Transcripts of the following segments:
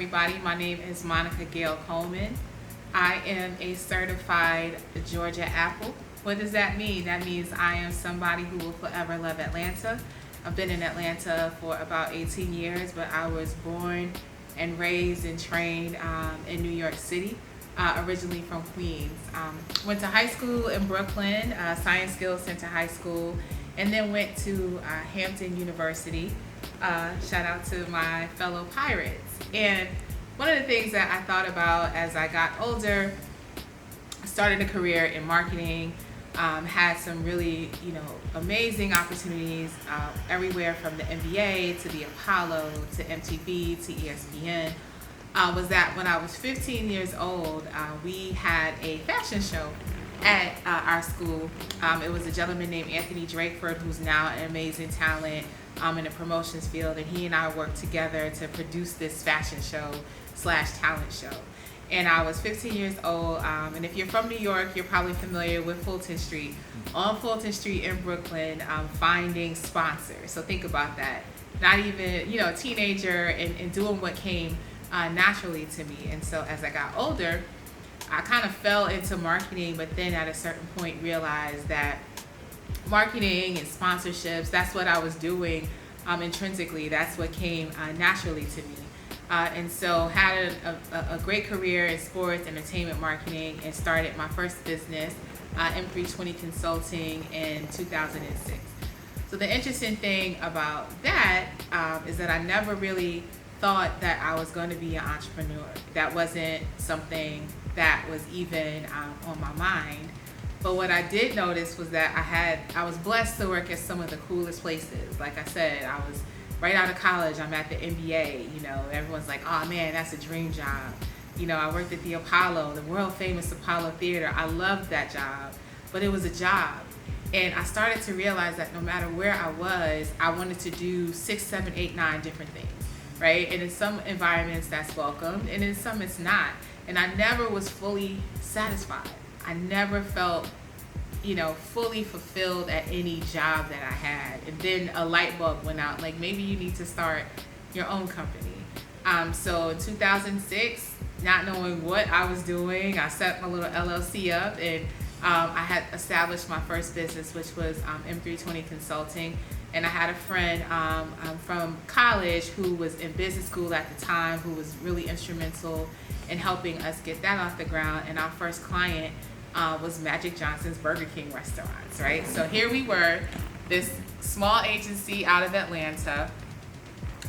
everybody. My name is Monica Gail Coleman. I am a certified Georgia Apple. What does that mean? That means I am somebody who will forever love Atlanta. I've been in Atlanta for about 18 years, but I was born and raised and trained in New York City, originally from Queens. Went to high school in Brooklyn, Science Skills Center High School, and then went to Hampton University. Shout out to my fellow pirates. And one of the things that I thought about as I got older, I started a career in marketing, had some really, amazing opportunities everywhere from the NBA to the Apollo to MTV to ESPN. Was that when I was 15 years old, we had a fashion show at our school. It was a gentleman named Anthony Drakeford, who's now an amazing talent in the promotions field, and he and I worked together to produce this fashion show / talent show. And I was 15 years old, and if you're from New York, you're probably familiar with Fulton Street. On Fulton Street in Brooklyn, finding sponsors. So think about that. Not even, a teenager and doing what came naturally to me. And so as I got older, I kind of fell into marketing, but then at a certain point realized that marketing and sponsorships, that's what I was doing intrinsically. That's what came naturally to me. And so had a great career in sports, entertainment marketing, and started my first business, M320 Consulting, in 2006. So the interesting thing about that is that I never really thought that I was going to be an entrepreneur. That wasn't something that was even on my mind. But what I did notice was that I was blessed to work at some of the coolest places. Like I said, I was right out of college. I'm at the NBA. Everyone's like, "Oh man, that's a dream job." I worked at the Apollo, the world famous Apollo Theater. I loved that job, but it was a job. And I started to realize that no matter where I was, I wanted to do 6, 7, 8, 9 different things, right? And in some environments that's welcomed, and in some it's not. And I never was fully satisfied. I never felt, fully fulfilled at any job that I had. And then a light bulb went out, like maybe you need to start your own company. So in 2006, not knowing what I was doing, I set my little LLC up, and I had established my first business, which was M320 Consulting. And I had a friend from college who was in business school at the time, who was really instrumental in helping us get that off the ground. And our first client was Magic Johnson's Burger King restaurants, right? So here we were, this small agency out of Atlanta,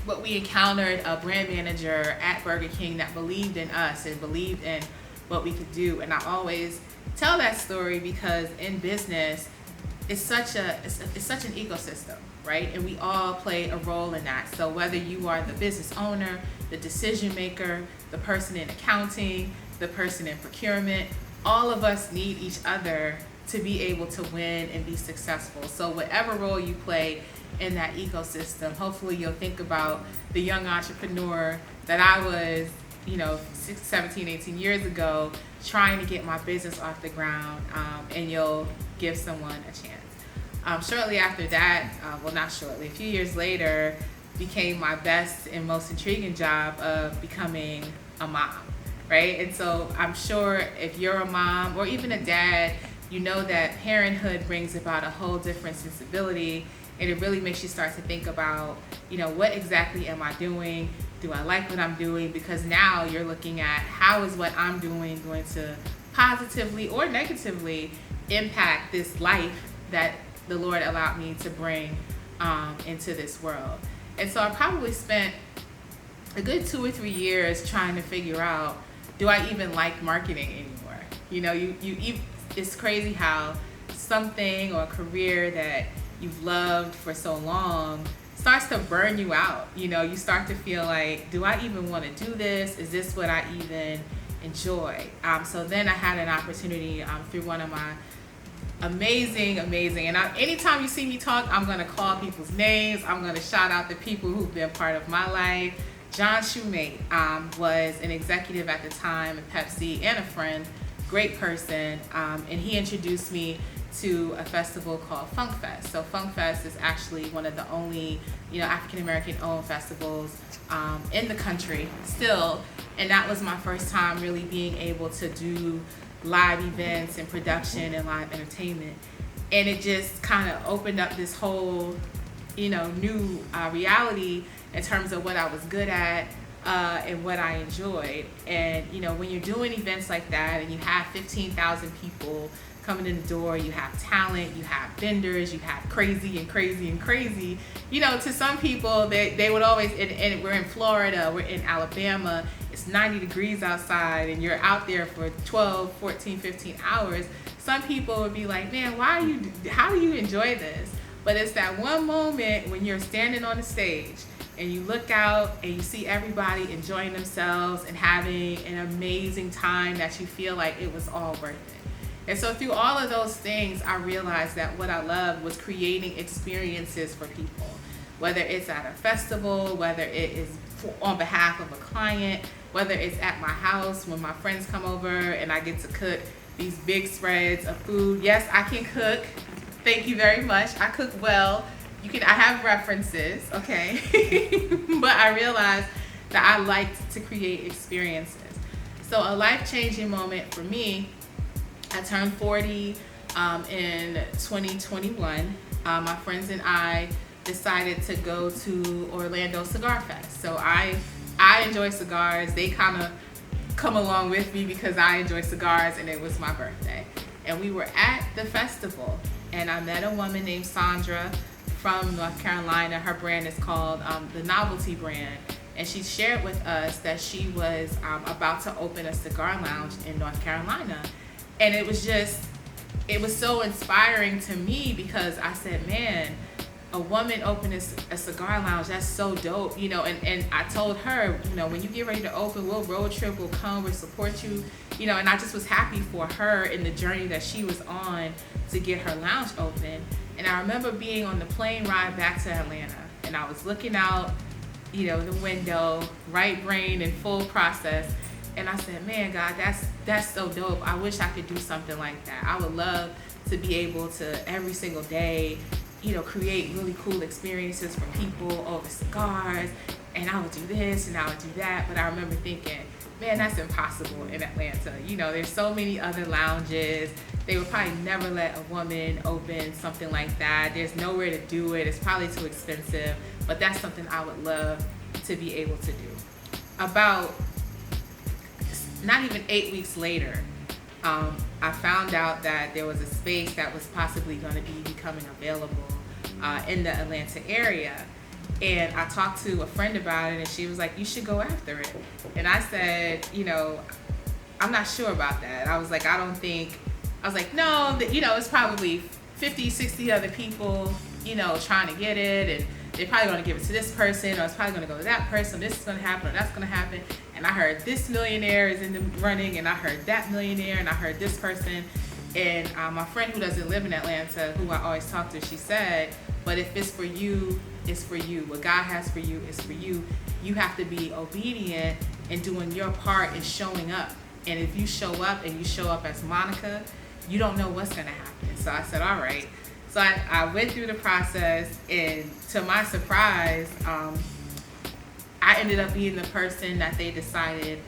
but we encountered a brand manager at Burger King that believed in us and believed in what we could do. And I always tell that story because in business, it's such an ecosystem, right? And we all play a role in that. So whether you are the business owner, the decision maker, the person in accounting, the person in procurement, all of us need each other to be able to win and be successful. So whatever role you play in that ecosystem, hopefully you'll think about the young entrepreneur that I was, 17, 18 years ago, trying to get my business off the ground, and you'll give someone a chance. Shortly after that, not shortly, a few years later, became my best and most intriguing job of becoming a mom, right? And so I'm sure if you're a mom or even a dad, you know that parenthood brings about a whole different sensibility, and it really makes you start to think about, what exactly am I doing? Do I like what I'm doing? Because now you're looking at how is what I'm doing going to positively or negatively impact this life that the Lord allowed me to bring into this world. And so I probably spent a good 2 or 3 years trying to figure out, do I even like marketing anymore? It's crazy how something or a career that you've loved for so long starts to burn you out. You start to feel like, do I even want to do this? Is this what I even enjoy? So then I had an opportunity through one of my amazing, and anytime you see me talk, I'm going to call people's names. I'm going to shout out the people who've been part of my life. John Shoemate was an executive at the time at Pepsi and a friend, great person, and he introduced me to a festival called Funk Fest. So Funk Fest is actually one of the only, African American owned festivals in the country still. And that was my first time really being able to do live events and production and live entertainment. And it just kind of opened up this whole, new reality in terms of what I was good at and what I enjoyed. And, when you're doing events like that and you have 15,000 people coming in the door, you have talent, you have vendors, you have crazy and crazy and crazy. To some people, they would always, and we're in Florida, we're in Alabama, it's 90 degrees outside and you're out there for 12, 14, 15 hours. Some people would be like, man, how do you enjoy this? But it's that one moment when you're standing on the stage and you look out and you see everybody enjoying themselves and having an amazing time that you feel like it was all worth it. And so through all of those things, I realized that what I loved was creating experiences for people, whether it's at a festival, whether it is on behalf of a client, whether it's at my house when my friends come over and I get to cook these big spreads of food. Yes, I can cook. Thank you very much. I cook well. I have references, okay? But I realized that I liked to create experiences. So a life-changing moment for me, I turned 40 in 2021. My friends and I decided to go to Orlando Cigar Fest. So I enjoy cigars. They kind of come along with me because I enjoy cigars, and it was my birthday. And we were at the festival, and I met a woman named Sandra from North Carolina. Her brand is called the Novelty brand. And she shared with us that she was about to open a cigar lounge in North Carolina. And it was so inspiring to me because I said, man, a woman opening a cigar lounge, that's so dope, and I told her, when you get ready to open, we'll road trip, we'll come, we'll support you, and I just was happy for her in the journey that she was on to get her lounge open. And I remember being on the plane ride back to Atlanta, and I was looking out, the window, right brain in full process. And I said, man, God, that's so dope. I wish I could do something like that. I would love to be able to every single day, create really cool experiences for people over cigars. And I would do this and I would do that. But I remember thinking, man, that's impossible in Atlanta. There's so many other lounges. They would probably never let a woman open something like that. There's nowhere to do it. It's probably too expensive. But that's something I would love to be able to do. About not even 8 weeks later, I found out that there was a space that was possibly going to be becoming available in the Atlanta area. And I talked to a friend about it, and she was like, you should go after it. And I said, I'm not sure about that. I was like, no, it's probably 50, 60 other people, trying to get it, and they're probably going to give it to this person, or it's probably going to go to that person, this is going to happen, or that's going to happen. And I heard this millionaire is in the running, and I heard that millionaire, and I heard this person. And my friend who doesn't live in Atlanta, who I always talk to, she said, but if it's for you, it's for you. What God has for you is for you. You have to be obedient and doing your part and showing up. And if you show up and you show up as Monica, you don't know what's going to happen. So I said, all right. So I went through the process, and to my surprise, I ended up being the person that they decided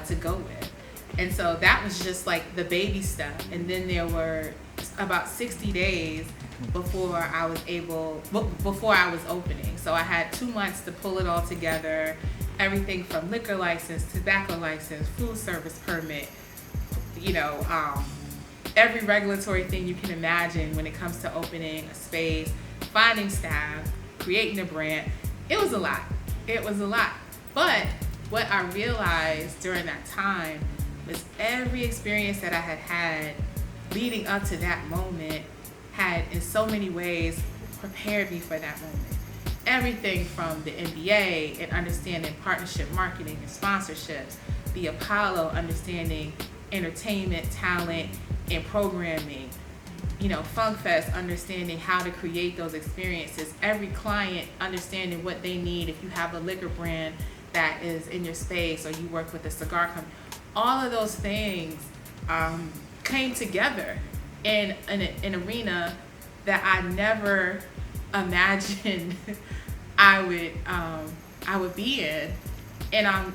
to go with. And so that was just like the baby step. And then there were about 60 days before I was opening. So I had 2 months to pull it all together. Everything from liquor license, tobacco license, food service permit, every regulatory thing you can imagine when it comes to opening a space, finding staff, creating a brand. It was a lot. But what I realized during that time was every experience that I had leading up to that moment had in so many ways prepared me for that moment. Everything from the MBA and understanding partnership marketing and sponsorships, the Apollo, understanding entertainment, talent, and programming, Funk Fest, understanding how to create those experiences, every client understanding what they need. If you have a liquor brand that is in your space, or you work with a cigar company, all of those things came together in an arena that I never imagined I would be in. And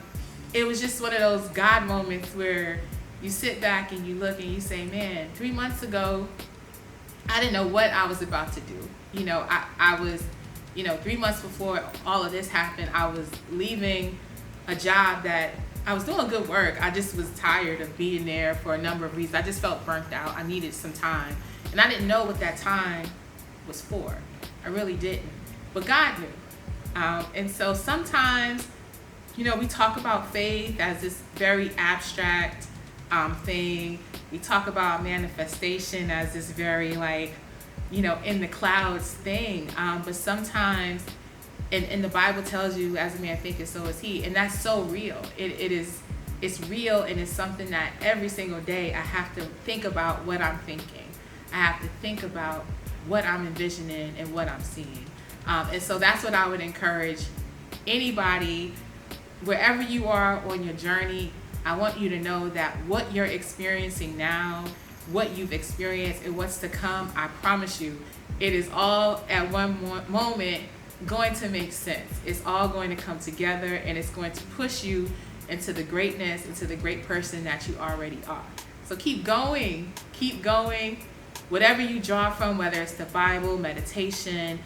it was just one of those God moments where you sit back and you look and you say, man, 3 months ago, I didn't know what I was about to do. You know, I was, 3 months before all of this happened, I was leaving a job that I was doing good work. I just was tired of being there for a number of reasons. I just felt burnt out. I needed some time. And I didn't know what that time was for. I really didn't. But God knew. And so sometimes, we talk about faith as this very abstract thing. We talk about manifestation as this very in the clouds thing. But sometimes, and the Bible tells you, as a man thinketh, so is he. And that's so real. It's real, and it's something that every single day I have to think about what I'm thinking. I have to think about what I'm envisioning and what I'm seeing. And so that's what I would encourage anybody, wherever you are on your journey. I want you to know that what you're experiencing now, what you've experienced, and what's to come, I promise you, it is all at one moment going to make sense. It's all going to come together, and it's going to push you into the greatness, into the great person that you already are. So keep going. Whatever you draw from, whether it's the Bible, meditation,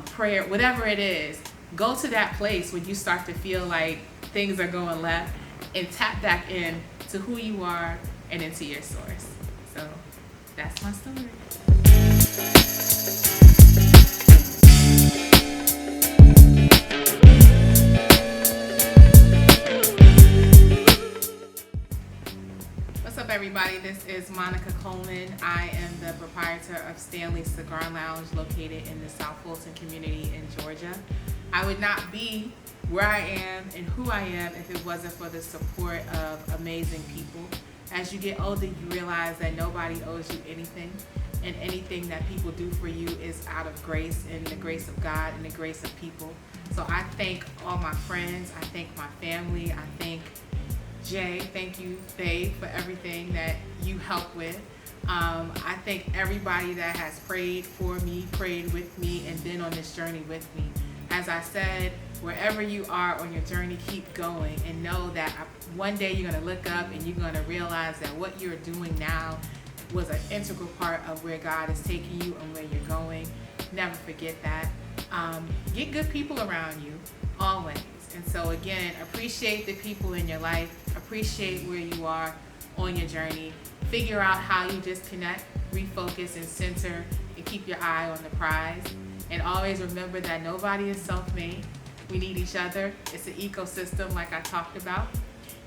prayer, whatever it is, go to that place when you start to feel like things are going left, and tap back in to who you are and into your source. So that's my story. What's up, everybody? This is Monica Coleman. I am the proprietor of Stanley Cigar Lounge, located in the South Fulton community in Georgia. I would not be where I am and who I am if it wasn't for the support of amazing people. As you get older, you realize that nobody owes you anything, and anything that people do for you is out of grace, and the grace of God and the grace of people. So I thank all my friends. I thank my family. I thank Jay. Thank you, Faye, for everything that you help with. I thank everybody that has prayed for me, prayed with me, and been on this journey with me. As I said, wherever you are on your journey, keep going, and know that one day you're going to look up and you're going to realize that what you're doing now was an integral part of where God is taking you and where you're going. Never forget that. Get good people around you, always. And so again, appreciate the people in your life. Appreciate where you are on your journey. Figure out how you disconnect, refocus, and center, and keep your eye on the prize. And always remember that nobody is self-made. We need each other. It's an ecosystem like I talked about.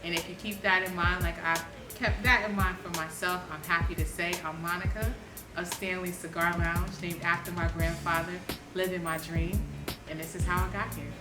And if you keep that in mind, like I kept that in mind for myself, I'm happy to say I'm Monica of Stanley Cigar Lounge, named after my grandfather, living my dream. And this is how I got here.